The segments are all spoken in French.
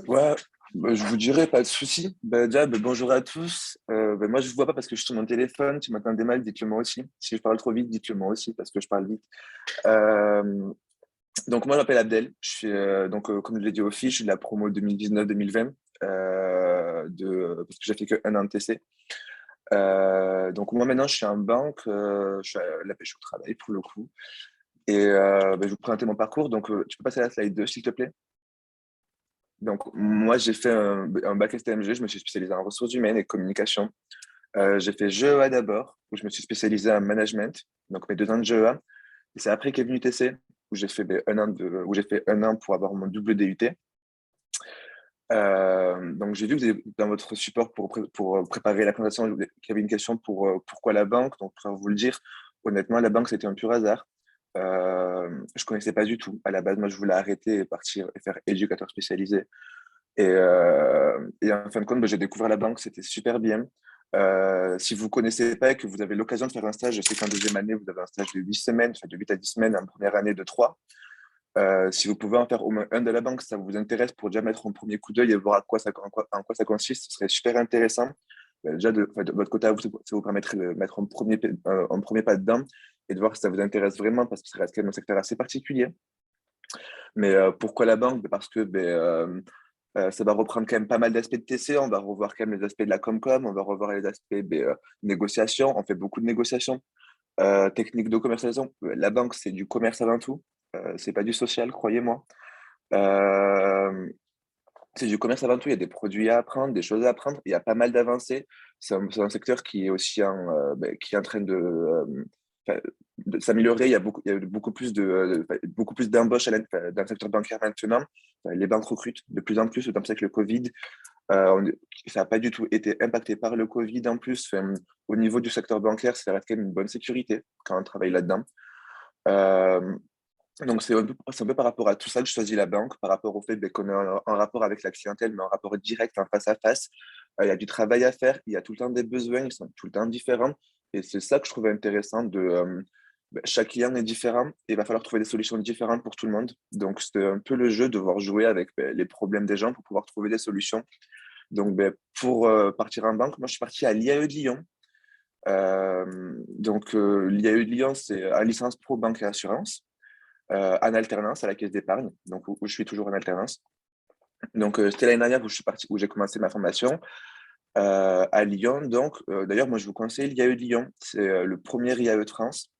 Ouais, je vous dirais pas de souci. Déjà, bonjour à tous. Moi, je ne vous vois pas parce que je suis sur mon téléphone. Si vous m'entendez mal, dites-le moi aussi. Si je parle trop vite, dites-le moi aussi parce que je parle vite. Euh, donc, moi, je m'appelle Abdel. Je suis, comme je l'ai dit au fiches, je suis de la promo 2019-2020 parce que j'ai fait que un an de TC. Donc, moi, maintenant, je suis en banque. Je suis à la pêche au travail pour le coup. Et je vais vous présenter mon parcours. Donc, tu peux passer à la slide 2, s'il te plaît. Donc, moi, j'ai fait un bac STMG, je me suis spécialisé en ressources humaines et communication. J'ai fait GEA d'abord, où je me suis spécialisé en management, donc mes 2 ans de GEA. Et c'est après qu'est venu TC, où j'ai fait un an pour avoir mon double DUT. Donc, j'ai vu que vous avez, dans votre support pour préparer la présentation, qu'il y avait une question pour pourquoi la banque. Donc, pour vous le dire, honnêtement, la banque, c'était un pur hasard. Je connaissais pas du tout. À la base, moi, je voulais arrêter et partir et faire éducateur spécialisé. Et en fin de compte, j'ai découvert la banque, c'était super bien. Si vous ne connaissez pas et que vous avez l'occasion de faire un stage, je sais qu'en deuxième année, vous avez un stage de 8 semaines, enfin de 8 à 10 semaines, en première année de 3. Si vous pouvez en faire au moins un de la banque, si ça vous intéresse pour déjà mettre un premier coup d'œil et voir en quoi ça consiste, ce serait super intéressant. Déjà, de votre côté, ça vous permettrait de mettre un premier pas dedans et de voir si ça vous intéresse vraiment parce que ça reste quand même un secteur assez particulier. Mais pourquoi la banque? Parce que ça va reprendre quand même pas mal d'aspects de TC. On va revoir quand même les aspects de la Comcom. On va revoir les aspects négociation. On fait beaucoup de négociations. Technique de commercialisation. La banque, c'est du commerce avant tout. C'est pas du social, croyez-moi. Euh, c'est du commerce avant tout. Il y a des produits à apprendre, des choses à apprendre. Il y a pas mal d'avancées. C'est un secteur qui est aussi qui est en train enfin, de s'améliorer. Il y a beaucoup plus d'embauches dans le secteur bancaire maintenant. Les banques recrutent de plus en plus, d'autant plus avec le Covid. Ça n'a pas du tout été impacté par le Covid en plus. Enfin, au niveau du secteur bancaire, ça reste quand même une bonne sécurité quand on travaille là-dedans. Euh, donc, c'est un peu par rapport à tout ça que je choisis la banque, par rapport au fait qu'on est en rapport avec la clientèle, mais en rapport direct, en face à face. Il y a du travail à faire, il y a tout le temps des besoins, ils sont tout le temps différents. Et c'est ça que je trouvais intéressant chaque client est différent et il va falloir trouver des solutions différentes pour tout le monde. Donc, c'était un peu le jeu de devoir jouer avec les problèmes des gens pour pouvoir trouver des solutions. Donc, pour partir en banque, moi, je suis parti à l'IAE de Lyon. L'IAE de Lyon, c'est en licence pro banque et assurance en alternance à la caisse d'épargne, donc où je suis toujours en alternance. Donc, c'était l'année dernière où je suis parti, où j'ai commencé ma formation à Lyon. Donc, d'ailleurs, moi, je vous conseille l'IAE de Lyon. C'est le premier IAE de France.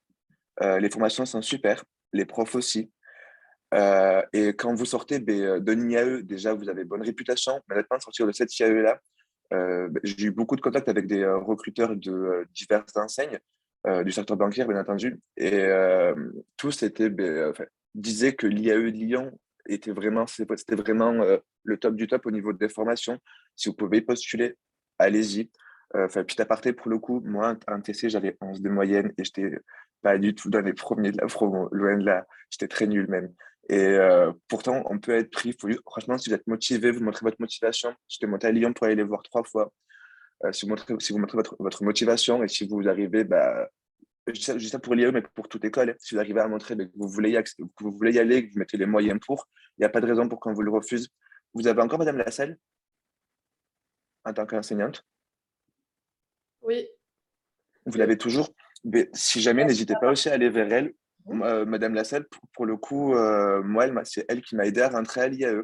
Les formations sont super, les profs aussi. Et quand vous sortez d'un IAE, déjà, vous avez bonne réputation. Mais maintenant, sortir de cette IAE-là, j'ai eu beaucoup de contacts avec des recruteurs de diverses enseignes du secteur bancaire, bien entendu. Et tous disaient que l'IAE de Lyon c'était vraiment le top du top au niveau des formations. Si vous pouvez y postuler, allez-y. Petit aparté, pour le coup, moi, en TC, j'avais 11 de moyenne et j'étais pas du tout dans les premiers de la promo, loin de là. J'étais très nul même. Et pourtant, on peut être pris. Franchement, si vous êtes motivé, vous montrez votre motivation. J'étais monté à Lyon pour aller les voir 3 fois. Si vous montrez votre motivation et si vous arrivez, je dis ça pour l'IE, mais pour toute école, si vous arrivez à montrer que vous voulez y aller, que vous mettez les moyens pour, il n'y a pas de raison pour qu'on vous le refuse. Vous avez encore Madame Lassalle en tant qu'enseignante? Oui. Vous Oui. l'avez toujours? Mais si jamais, n'hésitez pas aussi à aller vers elle. Madame Lassalle, pour le coup, moi, c'est elle qui m'a aidé à rentrer à l'IAE.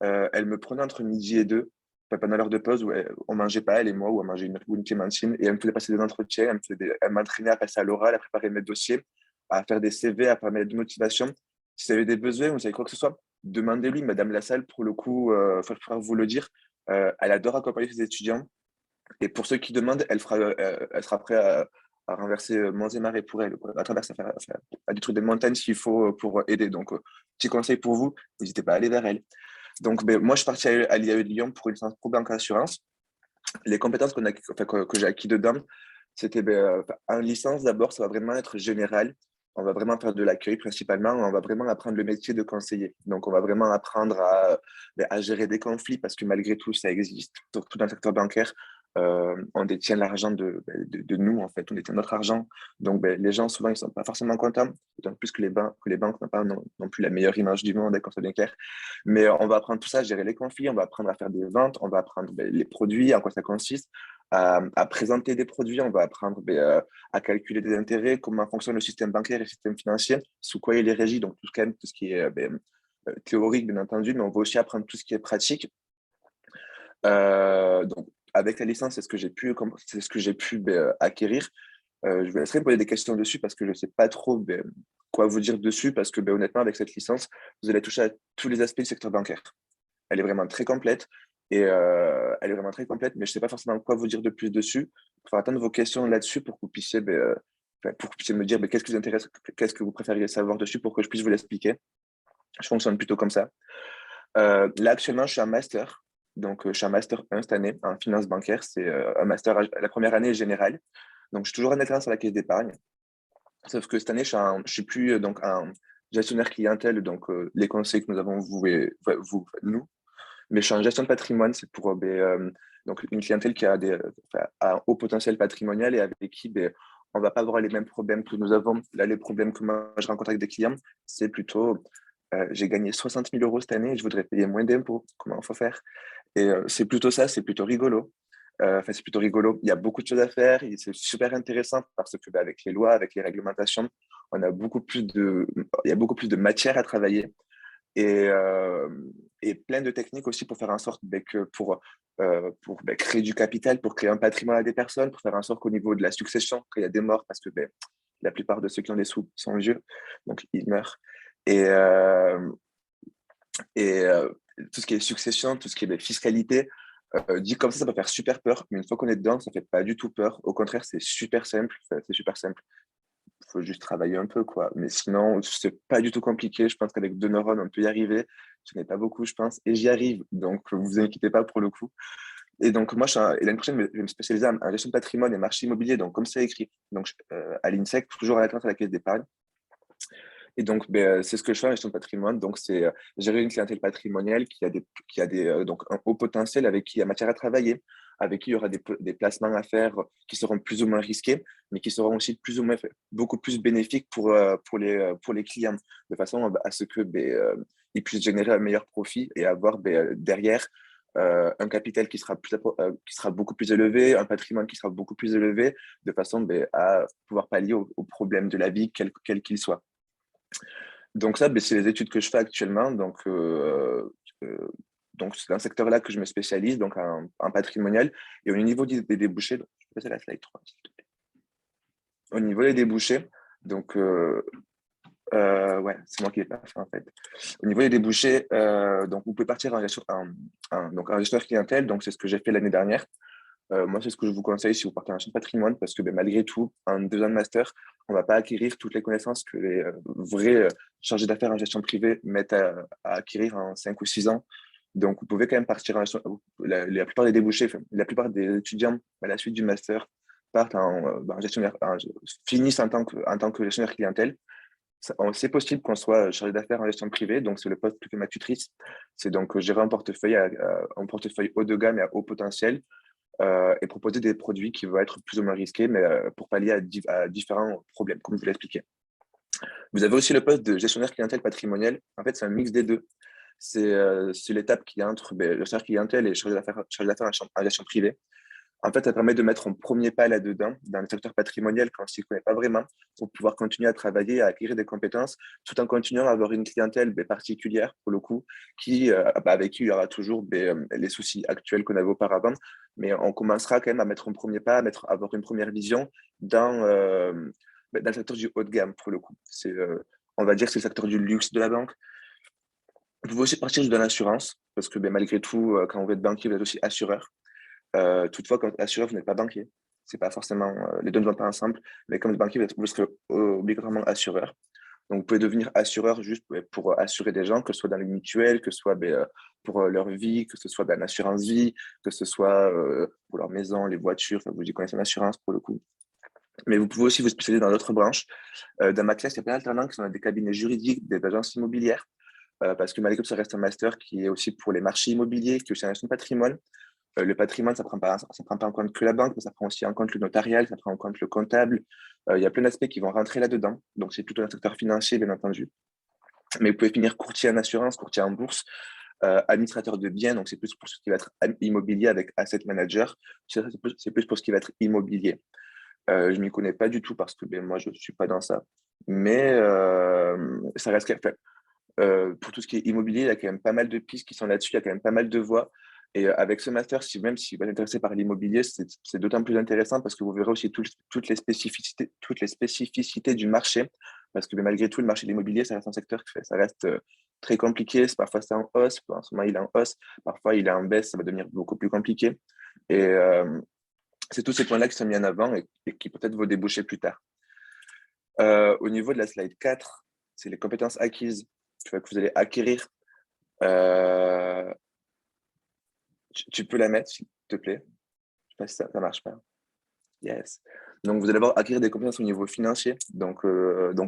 Elle me prenait entre midi et deux, enfin, pendant l'heure de pause où on mangeait pas, elle et moi, ou on mangeait une clémentine, et elle me faisait passer des entretiens, elle m'entraînait à passer à l'oral, à préparer mes dossiers, à faire des CV, à faire mes lettres de motivation. Si vous avez des besoins, vous savez quoi que ce soit, demandez-lui. Madame Lassalle, pour le coup, faut vous le dire, elle adore accompagner ses étudiants. Et pour ceux qui demandent, elle sera prête à renverser monts et marées pour elle, à travers à détruire des montagnes s'il faut pour aider. Donc, petit conseil pour vous, n'hésitez pas à aller vers elle. Donc, moi, je suis parti à l'IAE de Lyon pour une licence pro banque assurance. Les compétences que j'ai acquis dedans, c'était en licence, d'abord, ça va vraiment être général. On va vraiment faire de l'accueil principalement. On va vraiment apprendre le métier de conseiller. Donc, on va vraiment apprendre à gérer des conflits parce que malgré tout, ça existe, surtout dans le secteur bancaire. on détient l'argent de nous, en fait, on détient notre argent. Donc, les gens, souvent, ils ne sont pas forcément contents, d'autant plus que les banques n'ont pas non plus la meilleure image du monde, qu'on soit bien clair. Mais on va apprendre tout ça, à gérer les conflits, on va apprendre à faire des ventes, on va apprendre les produits, en quoi ça consiste, à présenter des produits, on va apprendre à calculer des intérêts, comment fonctionne le système bancaire et le système financier, sous quoi il est régi, donc quand même tout ce qui est théorique, bien entendu, mais on va aussi apprendre tout ce qui est pratique. Donc, avec la licence, c'est ce que j'ai pu acquérir. Je vous laisserai me poser des questions dessus parce que je ne sais pas trop quoi vous dire dessus parce que honnêtement, avec cette licence, vous allez toucher à tous les aspects du secteur bancaire. Elle est vraiment très complète elle est vraiment très complète, mais je ne sais pas forcément quoi vous dire de plus dessus. Il faudra attendre vos questions là-dessus pour que vous puissiez, pour que vous puissiez me dire qu'est-ce qui vous intéresse, qu'est-ce que vous préfériez savoir dessus pour que je puisse vous l'expliquer. Je fonctionne plutôt comme ça. Là, actuellement, je suis en master. Donc, je suis en master 1 cette année en finance bancaire. C'est un master, la première année est générale. Donc, je suis toujours en alternance à la caisse d'épargne. Sauf que cette année, je suis plus donc un gestionnaire clientèle, donc les conseils que nous avons, nous. Mais je suis en gestion de patrimoine. C'est pour donc une clientèle qui a un haut potentiel patrimonial et avec qui on ne va pas avoir les mêmes problèmes que nous avons. Là, les problèmes que moi, je rencontre avec des clients, c'est plutôt j'ai gagné 60 000 euros cette année et je voudrais payer moins d'impôts. Comment il faut faire? Et c'est plutôt ça, c'est plutôt rigolo. C'est plutôt rigolo. Il y a beaucoup de choses à faire et c'est super intéressant parce que avec les lois, avec les réglementations, il y a beaucoup plus de matière à travailler et, euh, et plein de techniques aussi pour faire en sorte que pour créer du capital, pour créer un patrimoine à des personnes, pour faire en sorte qu'au niveau de la succession, quand il y a des morts, parce que la plupart de ceux qui ont des sous sont vieux, donc ils meurent. Et, euh, et tout ce qui est succession, tout ce qui est fiscalité, dit comme ça peut faire super peur, mais une fois qu'on est dedans, ça fait pas du tout peur. Au contraire, c'est super simple. C'est super simple. Il faut juste travailler un peu, quoi. Mais sinon, c'est pas du tout compliqué. Je pense qu'avec 2 neurones, on peut y arriver. Ce n'est pas beaucoup, je pense, et j'y arrive. Donc, vous inquiétez pas pour le coup. Et donc, moi, et l'année prochaine, je vais me spécialiser en gestion de patrimoine et marché immobilier, donc comme c'est écrit. Donc, à l'INSEC, toujours à l'atteinte à la caisse d'épargne. Et donc, c'est ce que je fais en gestion de patrimoine. Donc, c'est gérer une clientèle patrimoniale qui a donc un haut potentiel, avec qui il y a matière à travailler, avec qui il y aura des placements à faire qui seront plus ou moins risqués, mais qui seront aussi plus ou moins beaucoup plus bénéfiques pour les clients, de façon à ce que ils puissent générer un meilleur profit et avoir derrière un capital qui sera beaucoup plus élevé, un patrimoine qui sera beaucoup plus élevé, de façon à pouvoir pallier aux problèmes de la vie, quel qu'il soit. Donc ça, c'est les études que je fais actuellement. Donc c'est dans ce secteur-là que je me spécialise, donc en patrimonial. Et au niveau des débouchés, donc, je vais passer à la slide 3, s'il te plaît. Au niveau des débouchés, donc ouais, c'est moi qui l'ai pas fait en fait. Au niveau des débouchés, donc vous pouvez partir donc en gestionnaire clientèle, donc c'est ce que j'ai fait l'année dernière. Moi, c'est ce que je vous conseille si vous partez en gestion de patrimoine, parce que malgré tout, en 2 ans de master, on ne va pas acquérir toutes les connaissances que les vrais chargés d'affaires en gestion privée mettent à acquérir en 5 ou 6 ans. Donc, vous pouvez quand même partir en gestion. La plupart des débouchés, la plupart des étudiants à la suite du master partent en gestionnaire, finissent en tant que gestionnaire clientèle. C'est possible qu'on soit chargé d'affaires en gestion privée, donc c'est le poste que fait ma tutrice. C'est donc gérer un portefeuille haut de gamme et à haut potentiel et proposer des produits qui vont être plus ou moins risqués, mais pour pallier à différents problèmes, comme je vous l'ai expliqué. Vous avez aussi le poste de gestionnaire clientèle patrimonial. En fait, c'est un mix des deux. C'est l'étape qui est entre le gestionnaire clientèle et chargé d'affaires en gestion privée. En fait, ça permet de mettre un premier pas là-dedans, dans le secteur patrimonial, quand on ne s'y connaît pas vraiment, pour pouvoir continuer à travailler, à acquérir des compétences, tout en continuant à avoir une clientèle particulière, pour le coup, avec qui il y aura toujours les soucis actuels qu'on avait auparavant. Mais on commencera quand même à mettre un premier pas, à avoir une première vision dans le secteur du haut de gamme, pour le coup. On va dire que c'est le secteur du luxe de la banque. Vous pouvez aussi partir de l'assurance, parce que malgré tout, quand vous êtes banquier, vous êtes aussi assureur. Toutefois, quand assureur, vous n'êtes pas banquier. C'est pas forcément, les deux ne vont pas ensemble, mais comme banquier, vous serez obligatoirement assureur. Donc, vous pouvez devenir assureur juste pour assurer des gens, que ce soit dans les mutuelles, que ce soit pour leur vie, que ce soit dans l'assurance vie, que ce soit pour leur maison, les voitures. Enfin, vous y connaissez l'assurance pour le coup. Mais vous pouvez aussi vous spécialiser dans d'autres branches. Dans ma classe, il y a plein d'alternants qui sont dans des cabinets juridiques, des agences immobilières, parce que malgré tout, ça reste un master qui est aussi pour les marchés immobiliers, qui est aussi un gestion de patrimoine. Le patrimoine, ça prend pas en compte que la banque, mais ça prend aussi en compte le notarial, ça prend en compte le comptable. Il y a plein d'aspects qui vont rentrer là-dedans. Donc, c'est plutôt un secteur financier, bien entendu. Mais vous pouvez finir courtier en assurance, courtier en bourse, administrateur de biens. Donc, c'est plus pour ce qui va être immobilier avec asset manager. C'est plus pour ce qui va être immobilier. Je m'y connais pas du tout parce que ben, moi, je ne suis pas dans ça. Mais ça reste pour tout ce qui est immobilier, il y a quand même pas mal de pistes qui sont là-dessus, il y a quand même pas mal de voies. Et avec ce master, même si vous êtes intéressé par l'immobilier, c'est d'autant plus intéressant parce que vous verrez aussi toutes les spécificités du marché. Parce que malgré tout, le marché de l'immobilier, ça reste un secteur ça reste très compliqué. Parfois, c'est en hausse. En ce moment, il est en hausse. Parfois, il est en baisse. Ça va devenir beaucoup plus compliqué. Et c'est tous ces points-là qui sont mis en avant et qui peut-être vont déboucher plus tard. Au niveau de la slide 4, c'est les compétences acquises que vous allez acquérir. Tu peux la mettre, s'il te plaît. Je sais pas si ça marche pas. Yes. Donc, vous allez d'abord acquérir des compétences au niveau financier, donc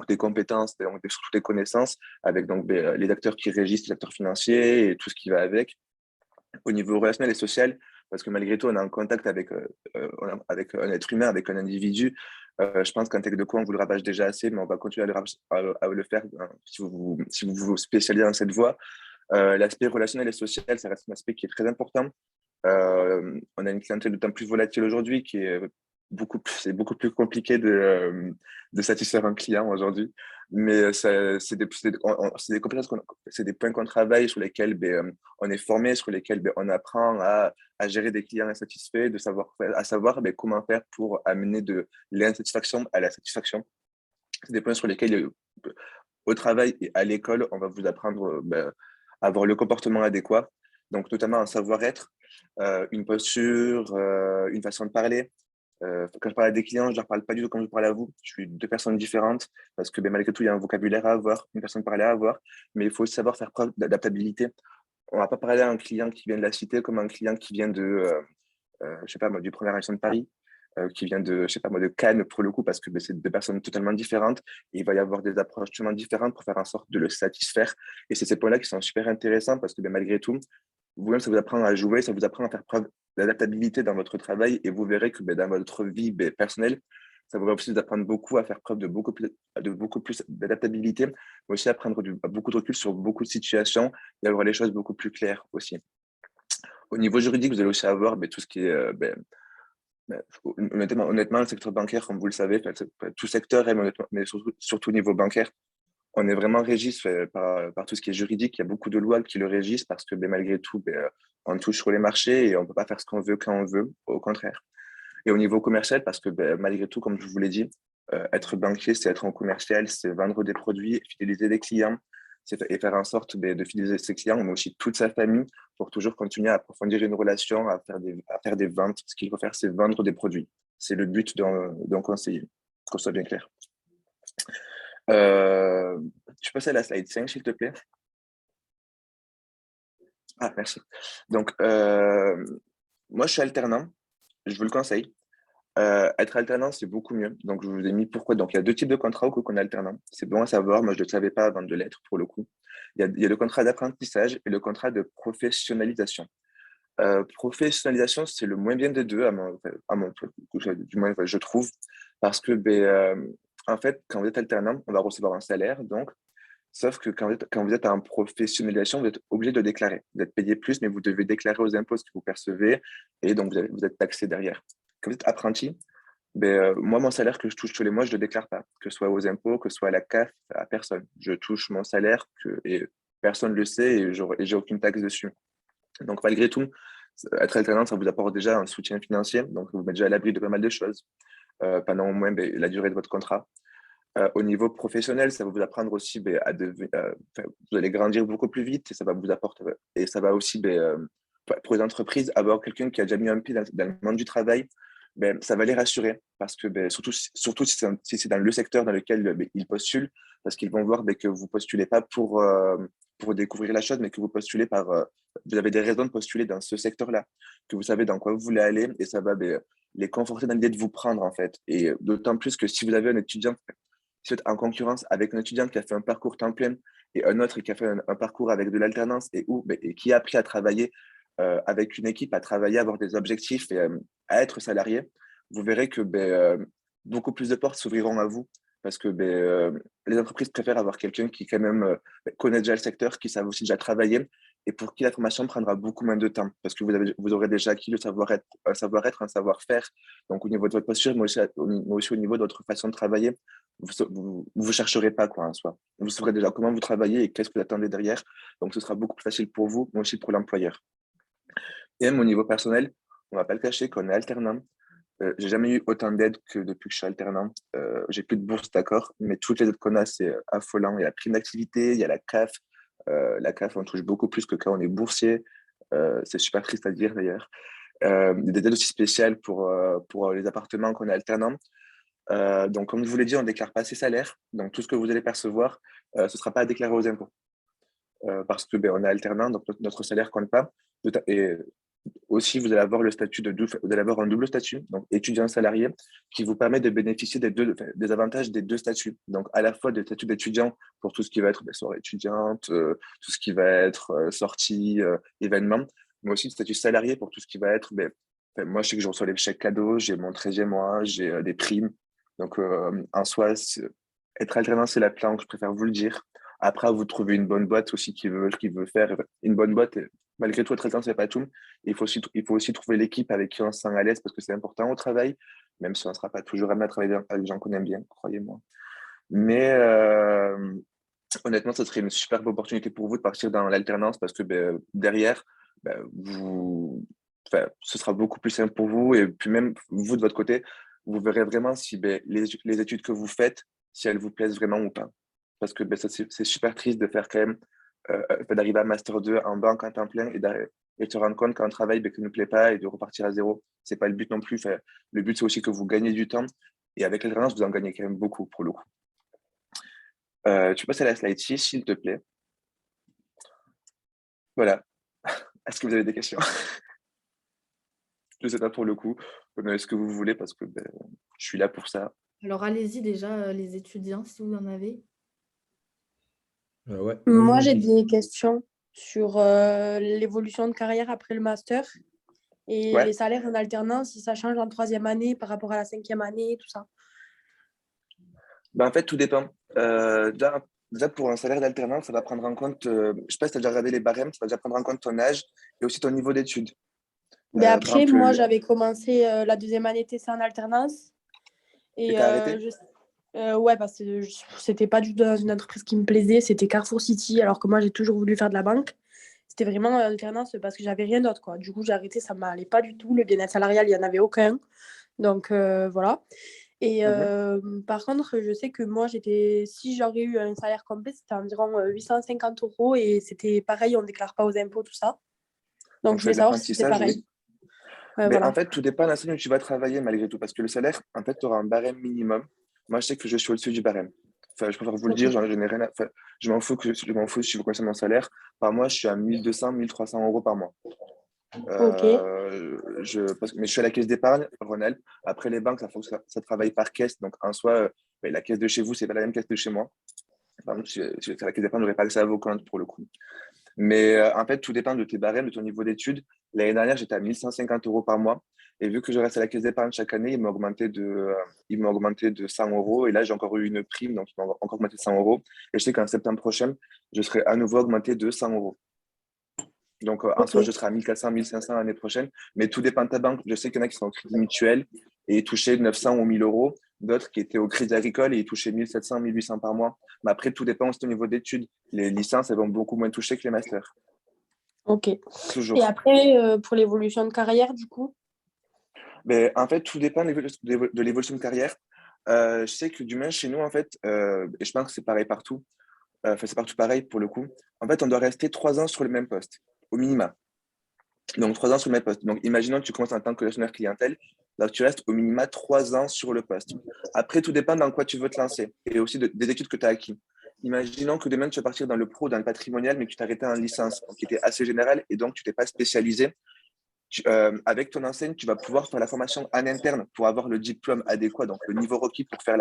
des compétences, surtout des connaissances, avec donc, les acteurs qui régissent les acteurs financiers et tout ce qui va avec. Au niveau relationnel et social, parce que malgré tout, on est en contact avec un être humain, avec un individu. Je pense qu'en tech de co, on vous le rabâche déjà assez, mais on va continuer à le faire hein, si vous vous spécialisez dans cette voie. L'aspect relationnel et social, ça reste un aspect qui est très important. On a une clientèle d'autant plus volatile aujourd'hui qui est c'est beaucoup plus compliqué de satisfaire un client aujourd'hui. Mais c'est des compétences, c'est des points qu'on travaille sur lesquels on est formé, sur lesquels on apprend à gérer des clients insatisfaits, à savoir comment faire pour amener de l'insatisfaction à la satisfaction. C'est des points sur lesquels, au travail et à l'école, on va vous apprendre à avoir le comportement adéquat, donc notamment un savoir-être, une posture, une façon de parler. Quand je parle à des clients, je ne leur parle pas du tout comme je parle à vous. Je suis deux personnes différentes parce que malgré tout, il y a un vocabulaire à avoir, une façon de parler à avoir, mais il faut aussi savoir faire preuve d'adaptabilité. On ne va pas parler à un client qui vient de la cité comme un client qui vient je sais pas moi, du premier arrondissement de Paris, qui vient de, je sais pas moi, de Cannes pour le coup, parce que c'est deux personnes totalement différentes. Et il va y avoir des approches totalement différentes pour faire en sorte de le satisfaire. Et c'est ces points-là qui sont super intéressants parce que malgré tout, vous-même, ça vous apprend à jouer, ça vous apprend à faire preuve d'adaptabilité dans votre travail et vous verrez que dans votre vie personnelle, ça va aussi vous apprendre beaucoup à faire preuve de beaucoup plus d'adaptabilité, mais aussi à prendre beaucoup de recul sur beaucoup de situations et avoir les choses beaucoup plus claires aussi. Au niveau juridique, vous allez aussi avoir tout ce qui est honnêtement, le secteur bancaire, comme vous le savez, tout secteur, mais surtout au niveau bancaire, on est vraiment régi par tout ce qui est juridique. Il y a beaucoup de lois qui le régissent parce que malgré tout, on touche sur les marchés et on ne peut pas faire ce qu'on veut quand on veut, au contraire. Et au niveau commercial, parce que malgré tout, comme je vous l'ai dit, être banquier, c'est être en commercial, c'est vendre des produits, fidéliser des clients et faire en sorte de fidéliser ses clients, mais aussi toute sa famille pour toujours continuer à approfondir une relation, à faire des ventes. Ce qu'il faut faire, c'est vendre des produits. C'est le but d'un conseiller, qu'on soit bien clair. Je passe à la slide 5, s'il te plaît. Ah, merci. Donc, moi, je suis alternant. Je vous le conseille. Être alternant, c'est beaucoup mieux. Donc, je vous ai mis pourquoi. Donc, il y a deux types de contrats au coup qu'on est alternant. C'est bon à savoir. Moi, je ne le savais pas avant de l'être, pour le coup. Il y a le contrat d'apprentissage et le contrat de professionnalisation. Professionnalisation, c'est le moins bien des deux, du moins, je trouve. Parce que, en fait, quand vous êtes alternant, on va recevoir un salaire. Donc, sauf que quand vous êtes en professionnalisation, vous êtes obligé de déclarer. Vous êtes payé plus, mais vous devez déclarer aux impôts ce que vous percevez et donc vous êtes taxé derrière. Quand vous êtes apprenti, moi, mon salaire que je touche tous les mois, je ne le déclare pas, que ce soit aux impôts, que ce soit à la CAF, à personne. Je touche mon salaire et personne ne le sait et j'ai aucune taxe dessus. Donc, malgré tout, être alternant, ça vous apporte déjà un soutien financier. Donc, vous mettez déjà à l'abri de pas mal de choses pendant au moins la durée de votre contrat. Au niveau professionnel, ça va vous apprendre aussi vous allez grandir beaucoup plus vite et ça va vous apporter et ça va aussi pour les entreprises avoir quelqu'un qui a déjà mis un pied dans le monde du travail, ça va les rassurer parce que surtout si c'est dans le secteur dans lequel ils postulent, parce qu'ils vont voir que vous postulez pas pour découvrir la chose, mais que vous postulez vous avez des raisons de postuler dans ce secteur-là, que vous savez dans quoi vous voulez aller et ça va les conforter dans l'idée de vous prendre en fait. Et d'autant plus que si vous avez un étudiant si vous êtes en concurrence avec un étudiant qui a fait un parcours temps plein et un autre qui a fait un parcours avec de l'alternance et qui a appris à travailler avec une équipe, à travailler, à avoir des objectifs et à être salarié, vous verrez que beaucoup plus de portes s'ouvriront à vous parce que les entreprises préfèrent avoir quelqu'un qui quand même connaît déjà le secteur, qui savent aussi déjà travailler et pour qui la formation prendra beaucoup moins de temps parce que vous aurez déjà acquis le savoir-être, un savoir-faire. Donc, au niveau de votre posture, mais aussi au niveau de votre façon de travailler, vous chercherez pas quoi en soi. Vous saurez déjà comment vous travaillez et qu'est-ce que vous attendez derrière. Donc, ce sera beaucoup plus facile pour vous, mais aussi pour l'employeur. Et même au niveau personnel, on ne va pas le cacher, qu'on est alternant. J'ai jamais eu autant d'aide que depuis que je suis alternant. J'ai plus de bourse, d'accord, mais toutes les aides qu'on a, c'est affolant. Il y a la prime d'activité, il y a la CAF. La CAF, on touche beaucoup plus que quand on est boursier. C'est super triste à dire d'ailleurs. Il y a des aides aussi spéciales pour les appartements qu'on est alternant. Donc, comme je vous l'ai dit, on ne déclare pas ses salaires. Donc, tout ce que vous allez percevoir, ce ne sera pas à déclarer aux impôts. Parce que on est alternant, donc notre salaire ne compte pas. Et aussi, vous allez avoir vous allez avoir un double statut, donc étudiant salarié, qui vous permet de bénéficier des avantages des deux statuts. Donc, à la fois des statuts d'étudiant pour tout ce qui va être soirée étudiante, tout ce qui va être sortie, événement, mais aussi le statut salarié pour tout ce qui va être, moi, je sais que je reçois les chèques cadeaux, j'ai mon 13e mois, j'ai des primes. Donc, en soi, être alternant, c'est la planque, je préfère vous le dire. Après, vous trouvez une bonne boîte aussi qui veut faire une bonne boîte. Et malgré tout, être alternant, c'est pas tout. Il faut aussi trouver l'équipe avec qui on se sent à l'aise parce que c'est important au travail, même si on ne sera pas toujours amené à travailler avec des gens qu'on aime bien, croyez-moi. Mais honnêtement, ce serait une superbe opportunité pour vous de partir dans l'alternance parce que derrière, ce sera beaucoup plus simple pour vous. Et puis même, vous, de votre côté, vous verrez vraiment si les études que vous faites, si elles vous plaisent vraiment ou pas. Parce que ça, c'est super triste de faire quand même, d'arriver à Master 2 en banque en temps plein et de se rendre compte qu'un travail qui ne nous plaît pas et de repartir à zéro. C'est pas le but non plus. Enfin, le but, c'est aussi que vous gagnez du temps. Et avec l'alternance, vous en gagnez quand même beaucoup pour le coup. Tu passes à la slide 6, s'il te plaît. Voilà. Est-ce que vous avez des questions? Je ne sais pas pour le coup. Mais est-ce que vous voulez parce que je suis là pour ça. Alors allez-y déjà, les étudiants, si vous en avez. Ouais. Moi, j'ai des questions sur l'évolution de carrière après le master et Ouais. les salaires en alternance, si ça change en troisième année par rapport à la cinquième année, tout ça. En fait, tout dépend. Déjà, pour un salaire d'alternance, ça va prendre en compte, je ne sais pas si tu as déjà regardé les barèmes, ça va déjà prendre en compte ton âge et aussi ton niveau d'études. Mais Par après, exemple, moi, j'avais commencé la deuxième année TC en alternance et et tu as arrêté? ouais, parce que c'était pas du tout dans une entreprise qui me plaisait, c'était Carrefour City, alors que moi, j'ai toujours voulu faire de la banque. C'était vraiment l'alternance parce que j'avais rien d'autre, quoi. Du coup, j'ai arrêté, ça m'allait pas du tout. Le bien-être salarial, il y en avait aucun. Donc, voilà. Et par contre, je sais que moi, si j'aurais eu un salaire complet, c'était environ 850 € et c'était pareil, on ne déclare pas aux impôts, tout ça. Donc, Donc, je c'est voulais savoir si c'était l'apprentissage, pareil. oui. Ouais, Mais voilà. en fait, tout dépend de l'enseigne où tu vas travailler malgré tout. Parce que le salaire, en fait, tu auras un barème minimum. Moi, je sais que je suis au-dessus du barème. Enfin, je préfère vous le dire, Ok. j'en ai rien enfin, je m'en fous si vous connaissez mon salaire. Par mois, je suis à 1200, 1300 euros par mois. Ok. Mais je suis à la caisse d'épargne, Ronald. Après, les banques, ça travaille par caisse. Donc, en soi, la caisse de chez vous, c'est pas la même caisse que chez moi. Par exemple, si j'étais à la caisse d'épargne, je n'aurais pas accès à vos comptes pour le coup. Mais en fait, tout dépend de tes barèmes, de ton niveau d'études. L'année dernière, j'étais à 1150 euros par mois. Et vu que je reste à la caisse d'épargne chaque année, il m'a augmenté de 100 euros. Et là, j'ai encore eu une prime, donc il m'a encore augmenté de 100 euros. Et je sais qu'en septembre prochain, je serai à nouveau augmenté de 100 euros. Donc, en Ok. soi, je serai à 1400, 1500 l'année prochaine. Mais tout dépend de ta banque. Je sais qu'il y en a qui sont au crédit mutuel et ils touchaient 900 ou 1000 euros. D'autres qui étaient au crédit agricole et ils touchaient 1700, 1800 par mois. Mais après, tout dépend aussi au niveau d'études. Les licences, elles vont beaucoup moins toucher que les masters. Ok. Et Toujours. après, pour l'évolution de carrière, du coup? Mais en fait, tout dépend de l'évolution de carrière. Je sais que du moins chez nous, en fait, et je pense que c'est pareil partout, enfin, c'est partout pareil pour le coup. En fait, on doit rester 3 ans sur le même poste, au minima. Donc, 3 ans sur le même poste. Donc, imaginons que tu commences en tant que gestionnaire clientèle. Donc, tu restes au minima 3 ans sur le poste. Après, tout dépend dans quoi tu veux te lancer et aussi des études que tu as acquis. Imaginons que demain, tu vas partir dans le pro, dans le patrimonial, mais que tu t'es arrêté en licence, donc qui était assez générale et donc tu t'es pas spécialisé. Avec ton enseigne, tu vas pouvoir faire la formation en interne pour avoir le diplôme adéquat, donc le niveau requis pour faire,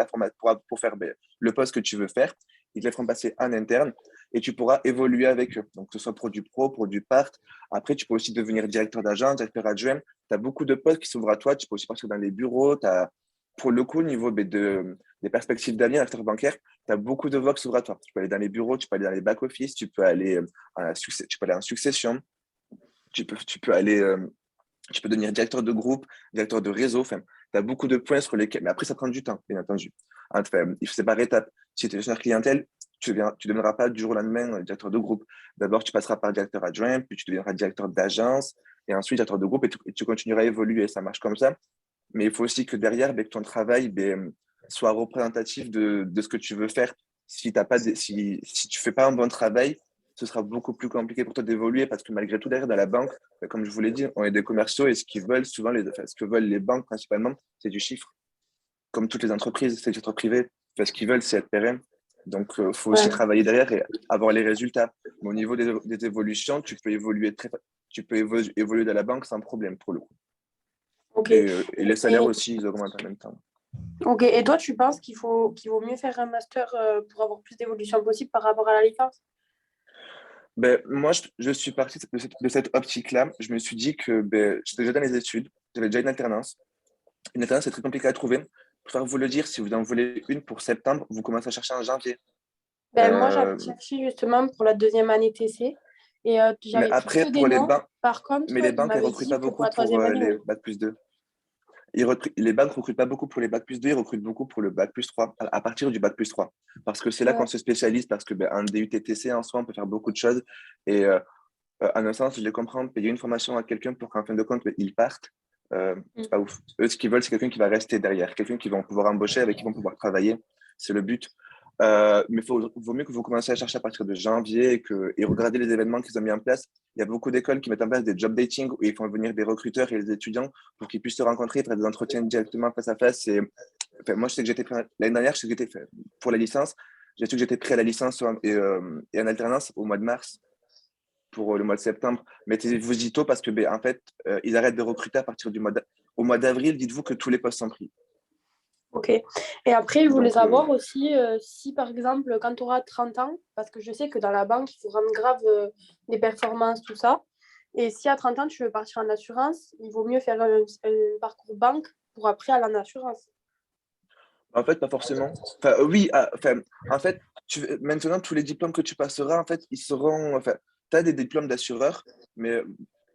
pour faire le poste que tu veux faire. Ils te les feront passer en interne. et tu pourras évoluer avec eux. Donc, que ce soit produit pro, produit part. Après, tu peux aussi devenir directeur d'agence, directeur adjoint. Tu as beaucoup de postes qui s'ouvrent à toi. Tu peux aussi partir dans les bureaux. Pour le coup, au niveau des perspectives d'avenir, l'acteur bancaire, tu as beaucoup de voies qui s'ouvrent à toi. Tu peux aller dans les bureaux, tu peux aller dans les back-office, tu peux aller en succession, tu peux aller, tu peux devenir directeur de groupe, directeur de réseau. Enfin, tu as beaucoup de points sur lesquels. Mais après, ça prend du temps, bien entendu. Enfin, c'est par étapes. Si tu es gestionnaire clientèle, tu ne deviendras pas du jour au lendemain directeur de groupe. D'abord, tu passeras par directeur adjoint, puis tu deviendras directeur d'agence, et ensuite directeur de groupe, et tu continueras à évoluer. Ça marche comme ça. Mais il faut aussi que derrière, que ton travail soit représentatif de ce que tu veux faire. Si tu ne fais pas un bon travail, ce sera beaucoup plus compliqué pour toi d'évoluer parce que malgré tout, derrière, dans la banque, comme je vous l'ai dit, on est des commerciaux et ce qu'ils veulent souvent, ce que veulent les banques principalement, c'est du chiffre. Comme toutes les entreprises, c'est le secteur privé. Ce qu'ils veulent, c'est être pérenne. Donc, il faut aussi Ouais. travailler derrière et avoir les résultats. Mais au niveau des évolutions, tu peux évoluer dans la banque sans problème pour le coup. Ok. Et les salaires aussi, ils augmentent en même temps. Ok. Et toi, tu penses qu'il vaut mieux faire un master pour avoir plus d'évolution possible par rapport à la licence? Moi, je suis parti de cette optique-là. Je me suis dit que j'étais déjà dans les études, j'avais déjà une alternance. Une alternance, c'est très compliqué à trouver. Pour faire vous le dire, si vous en voulez une pour septembre, vous commencez à chercher en janvier. Moi, j'avais Euh, cherché justement pour la deuxième année TC et mais j'avais pris après, que des noms. Par mais contre, les ils banques, elles ne m'avaient recrutent dit pas que pour beaucoup la pour troisième année, les oui. bac plus 2. Les banques ne recrutent pas beaucoup pour les bac plus 2, ils recrutent beaucoup pour le bac plus 3, à partir du bac plus 3. Parce que c'est là qu'on Ouais. se spécialise, parce que un DUT-TC en soi, on peut faire beaucoup de choses. Et en un sens, je les comprends, payer une formation à quelqu'un pour qu'en fin de compte, ils partent, c'est pas ouf. Eux, ce qu'ils veulent, c'est quelqu'un qui va rester derrière, quelqu'un qui vont pouvoir embaucher, avec qui ils vont pouvoir travailler. C'est le but. Mais vaut mieux que vous commenciez à chercher à partir de janvier et regarder les événements qu'ils ont mis en place. Il y a beaucoup d'écoles qui mettent en place des job dating où ils font venir des recruteurs et les étudiants pour qu'ils puissent se rencontrer, faire des entretiens directement face à face. Moi, je sais que j'étais prêt l'année dernière, je sais que j'étais fait pour la licence. J'ai su que j'étais prêt à la licence et en alternance au mois de mars pour le mois de septembre. Mettez-vous y tôt parce que, en fait, ils arrêtent de recruter à partir au mois d'avril. Dites-vous que tous les postes sont pris. Ok. Et après, je voulais Donc, savoir aussi si, par exemple, quand tu auras 30 ans, parce que je sais que dans la banque, il faut rendre grave des performances, tout ça. Et si à 30 ans, tu veux partir en assurance, il vaut mieux faire un parcours banque pour après aller en assurance. en fait, pas forcément. Enfin, oui, en fait, maintenant, tous les diplômes que tu passeras, en fait, ils seront. Enfin, tu as des diplômes d'assureur, mais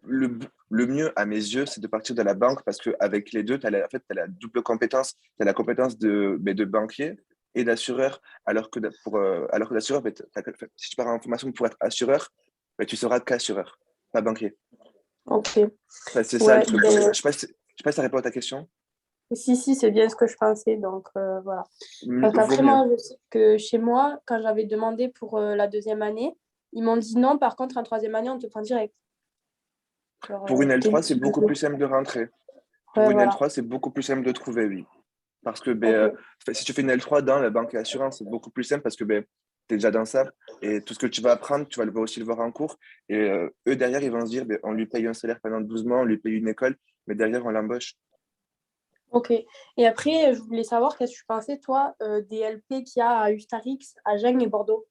le mieux, à mes yeux, c'est de partir de la banque parce qu'avec les deux, tu as, en fait, t'as la double compétence. Tu as la compétence de banquier et d'assureur, alors que l'assureur, si tu pars en formation pour être assureur, tu seras qu'assureur, pas banquier. Ok. Enfin, c'est ça le Ouais, truc. Je ne sais pas si ça répond à ta question. si, c'est bien ce que je pensais. Donc, voilà. Parce Vaut qu'après, mieux. moi, je sais que chez moi, quand j'avais demandé pour la deuxième année, ils m'ont dit non. Par contre, en troisième année, on te prend direct. Genre, Pour une t'es L3, c'est éligible. beaucoup plus simple de rentrer. Pour Ouais, une voilà. L3, c'est beaucoup plus simple de trouver, oui. Parce que Ok. si tu fais une L3 dans la banque et assurance, c'est beaucoup plus simple parce que tu es déjà dans ça. Et tout ce que tu vas apprendre, tu vas aussi le voir en cours. Et eux, derrière, ils vont se dire, on lui paye un salaire pendant 12 mois, on lui paye une école, mais derrière, on l'embauche. Ok. Et après, je voulais savoir qu'est-ce que tu pensais, toi, des LP qu'il y a à Ustarix, à Gênes et Bordeaux.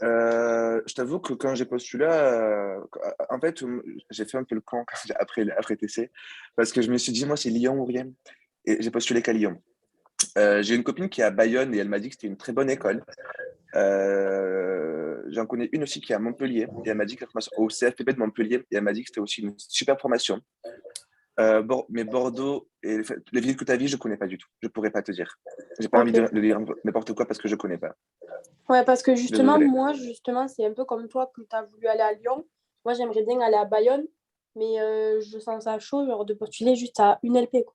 Je t'avoue que quand j'ai postulé, en fait, j'ai fait un peu le camp après TC, parce que je me suis dit, moi, c'est Lyon ou rien. Et j'ai postulé qu'à Lyon. J'ai une copine qui est à Bayonne et elle m'a dit que c'était une très bonne école. J'en connais une aussi qui est à Montpellier et elle m'a dit que la formation au CFPB de Montpellier et elle m'a dit que c'était aussi une super formation. Mais Bordeaux et les villes que tu as vues, je ne connais pas du tout. Je ne pourrais pas te dire. J'ai pas envie Ok. de dire n'importe quoi parce que je ne connais pas. Ouais, parce que Je suis justement, désolé. moi, justement, c'est un peu comme toi que tu as voulu aller à Lyon. Moi, j'aimerais bien aller à Bayonne, mais je sens ça chaud, genre de postuler juste à une LP, quoi.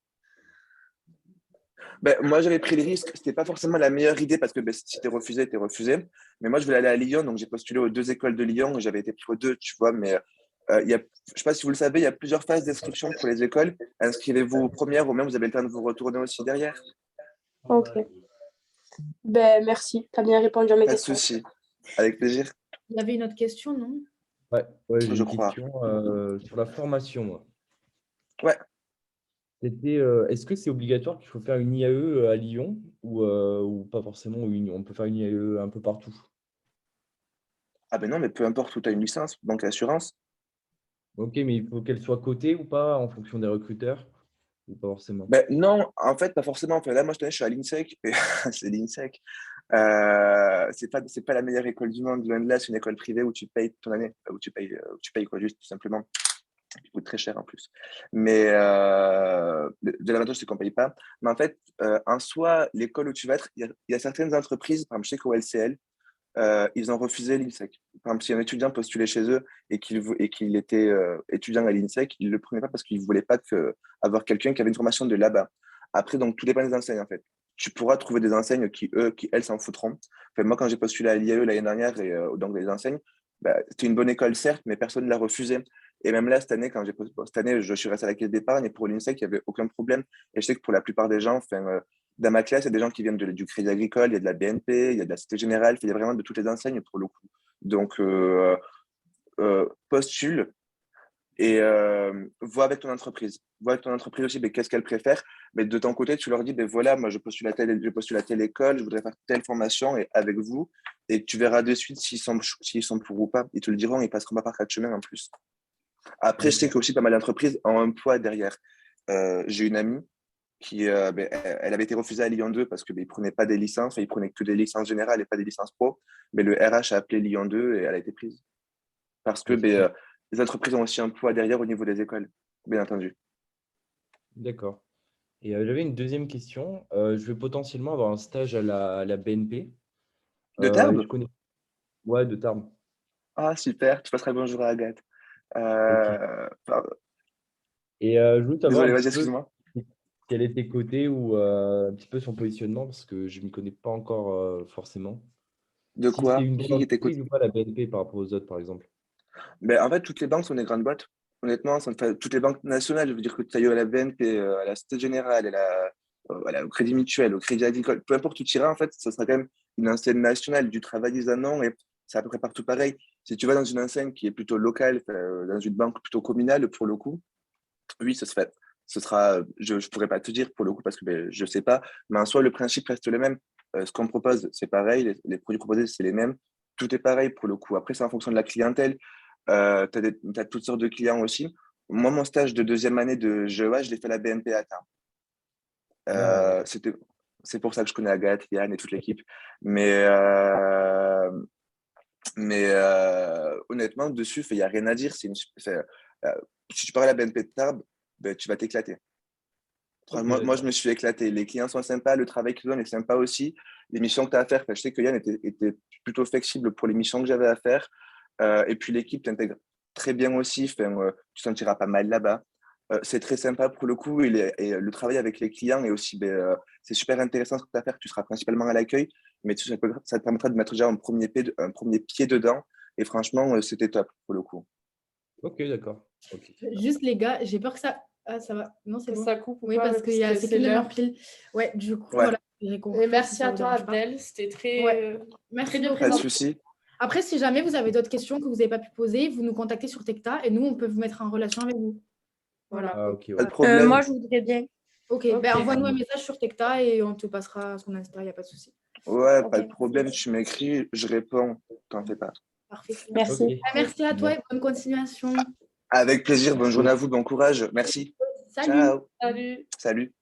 Moi, j'avais pris le risque. C'était pas forcément la meilleure idée parce que si t'es refusé, t'es refusé. Mais moi, je voulais aller à Lyon, donc j'ai postulé aux deux écoles de Lyon et j'avais été pris aux deux, tu vois. Mais je sais pas si vous le savez, il y a plusieurs phases d'inscription pour les écoles. Inscrivez-vous aux premières ou même vous avez le temps de vous retourner aussi derrière. Ok. Ben, merci, tu as bien répondu à mes Pas de questions. souci. Avec plaisir, Il y avait une autre question, non? Ouais, j'ai je une crois. question sur la formation, moi. Ouais. C'était, est-ce que c'est obligatoire qu'il faut faire une IAE à Lyon ou pas forcément on peut faire une IAE un peu partout? Ah ben non, mais peu importe où tu as une licence, banque et assurance. Ok, mais il faut qu'elle soit cotée ou pas en fonction des recruteurs? Ou pas forcément? Ben non, en fait, pas forcément. Enfin, là, moi, cette année, je suis à l'INSEC. Et c'est l'INSEC. C'est pas la meilleure école du monde. Loin de là, c'est une école privée où tu payes ton année, où tu payes quoi, juste tout simplement. Qui coûte très cher en plus. Mais de l'avantage, c'est qu'on ne paye pas. Mais en fait, en soi, l'école où tu vas être, il y a certaines entreprises, par exemple, je sais qu'au LCL, ils ont refusé l'INSEC. Par exemple, si un étudiant postulait chez eux et qu'il était étudiant à l'INSEC, ils ne le prenaient pas parce qu'ils ne voulaient pas avoir quelqu'un qui avait une formation de là-bas. Après, donc, tout dépend des enseignes, en fait. Tu pourras trouver des enseignes qui elles, s'en foutront. Enfin, moi, quand j'ai postulé à l'IAE l'année dernière, et donc les enseignes, bah, c'était une bonne école, certes, mais personne ne l'a refusé. Et même là, cette année, cette année, je suis resté à la caisse d'épargne et pour l'INSEC, il n'y avait aucun problème. Et je sais que pour la plupart des gens, enfin, dans ma classe, il y a des gens qui viennent du Crédit Agricole, il y a de la BNP, il y a de la Société Générale, il y a vraiment de toutes les enseignes pour le coup. Donc, postule et vois avec ton entreprise. Vois avec ton entreprise aussi mais qu'est-ce qu'elle préfère. Mais de ton côté, tu leur dis, ben voilà, moi je postule à telle école, je voudrais faire telle formation et avec vous. Et tu verras de suite s'ils sont pour ou pas. Ils te le diront, ils passeront pas par quatre chemins en plus. Après, je sais D'accord. que aussi pas mal d'entreprises ont un poids derrière. J'ai une amie qui elle avait été refusée à Lyon 2 parce qu'ils ne prenaient pas des licences, enfin, ils prenaient que des licences générales et pas des licences pro. Mais le RH a appelé Lyon 2 et elle a été prise. Parce que Ok, les entreprises ont aussi un poids derrière au niveau des écoles, bien entendu. d'accord. Et j'avais une deuxième question. Je vais potentiellement avoir un stage à la BNP. De Je Tarbes? connais. Ouais, de Tarbes. Ah, super, tu passeras le bonjour à Agathe. Ok. Pardon. Et je voulais savoir Désolé, un vas-y, petit peu excuse-moi. quel était côté ou un petit peu son positionnement parce que je ne m'y connais pas encore forcément. De Si c'est quoi? une bonne Qui t'écoute? entreprise ou pas la BNP par rapport aux autres, par exemple. Ben, en fait, toutes les banques sont des grandes boîtes. Honnêtement, toutes les banques nationales, je veux dire que tu ailles à la BNP, à la Société Générale, au Crédit Mutuel, au Crédit Agricole, peu importe où tu iras, en fait, ce sera quand même une enseigne nationale. Du travail, ils en ont et c'est à peu près partout pareil. Si tu vas dans une enseigne qui est plutôt locale, dans une banque plutôt communale, pour le coup, oui, ce sera, je ne pourrais pas te dire pour le coup parce que ben, je ne sais pas, mais en soi, le principe reste le même. Ce qu'on propose, c'est pareil, les produits proposés, c'est les mêmes. Tout est pareil pour le coup. Après, c'est en fonction de la clientèle. Tu as toutes sortes de clients aussi. Moi, mon stage de deuxième année de GEA, je l'ai fait à la BNP à Tarbes. Ah ouais. C'est pour ça que je connais Agathe, Yann et toute l'équipe. Mais, honnêtement, dessus, il n'y a rien à dire. Euh, si tu parles à la BNP de Tarbes, ben, tu vas t'éclater. Ok, Franchement, moi, je d'accord. me suis éclaté. Les clients sont sympas, le travail qu'ils donnent est sympa aussi. Les missions que tu as à faire, je sais que Yann était plutôt flexible pour les missions que j'avais à faire. Et puis l'équipe t'intègre très bien aussi. Enfin, tu te sentiras pas mal là-bas. C'est très sympa pour le coup. Et le travail avec les clients est aussi, c'est super intéressant ce que tu as à faire. Tu seras principalement à l'accueil, mais ça te permettra de mettre déjà un premier pied dedans. Et franchement, c'était top pour le coup. Ok, d'accord. Ok. Juste les gars, j'ai peur que ça. Ah, ça va. Non, c'est Que bon. ça coupe ou Oui, pas, parce qu'il y a c'est c'est pile l'heure. pile. Ouais, du coup, Ouais, voilà. Et merci Si ça à vous toi, dérange pas. Abdel. C'était très, Ouais. Merci très bien beaucoup. pas de présenté. souci. Après, si jamais vous avez d'autres questions que vous n'avez pas pu poser, vous nous contactez sur Tecta et nous, on peut vous mettre en relation avec vous. Voilà. Ah, ok, Pas ouais. de problème. Moi, je voudrais bien. Ok, Ok. ben envoie-nous un message sur Tecta et on te passera son Insta, il n'y a pas de souci. Ouais, Ok, pas de problème. Tu m'écris, je réponds. T'en fais pas. Parfait. merci. Ok. Merci à toi et Merci. bonne continuation. Avec plaisir. Bonne journée à vous. Bon courage. Merci. Salut. Ciao. Salut. Salut.